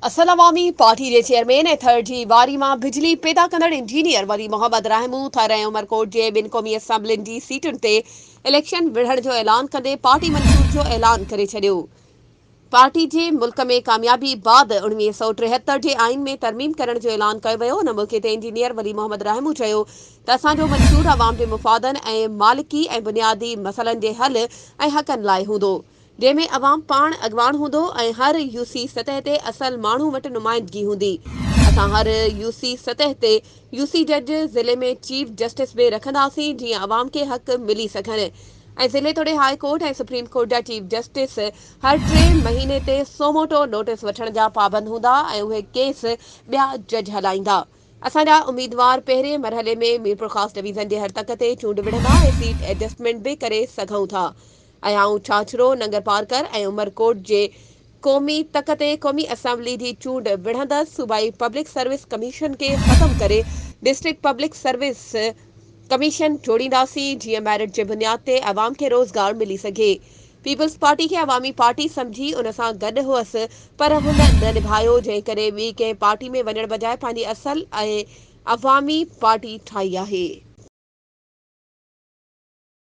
असल अवामी पार्टी के चेयरमैन ऐं थर्ड जी वारी में बिजली पैदा कंदड़ इंजीनियर वली मोहम्मद रहमू थर ऐं उमरकोट के बिन क़ौमी असम्बलियुनि की सीटुनि ते इलेक्शन विढ़ण जो ऐलान कंदे पार्टी मंशूर जो ऐलान करे छॾियो। पार्टी जे मुल्क में कामयाबी बाद 1973 जे आइन में तरमीम करण जो ऐलान कयो वियो। उन मौक़े ते इंजीनियर वली मोहम्मद रहमू चयो त असांजो मंशूर अवाम जे मुफ़ादनि ऐं मालिकी ऐं बुनियादी मसइलनि जे हल ऐं हक़नि लाइ हूंदो, जंहिंमें अवाम पाण अॻवान हूंदो ऐं हर यूसी सतह ते असल माण्हू वटि नुमाइंदगी हूंदी। असां हर यूसी सतह ते यूसी जज ज़िले में चीफ जस्टिस भी रखंदासीं जीअं अवाम खे हक़ मिली सघनि ऐं ज़िले तोड़े हाई कोर्ट ऐं सुप्रीम कोर्ट जा चीफ जस्टिस हर 3 महीने ते सोमोटो नोटिस वठण जा पाबंद हूंदा ऐं उहे केस ॿिया जज हलाईंदा। असांजा उम्मीदवार पहिरें मरहले में मीरपुर ख़ास डिवीज़न जे हर तक ते चूंड विढ़ंदा ऐं सीट एडजस्टमेंट भी करे सघूं था। ऐं आऊं छाछरो नंगर पारकर ऐं उमरकोट जे क़ौमी तक ते क़ौमी असम्बली जी चूंड विढ़ंदसि। सूबाई पब्लिक सर्विस कमीशन के ख़त्म करे डिस्ट्रिक्ट पब्लिक सर्विस कमीशन जोड़ींदासीं जीअं मेरिट जे बुनियाद ते अवाम खे रोज़गार मिली सघे। पीपल्स पार्टी खे अवामी पार्टी समझी उन सां गॾु हुअसि, पर हुन न निभायो, जंहिं करे ॿी कंहिं पार्टी में वञण बजाए पंहिंजी असल ऐं अवामी पार्टी ठाही आहे।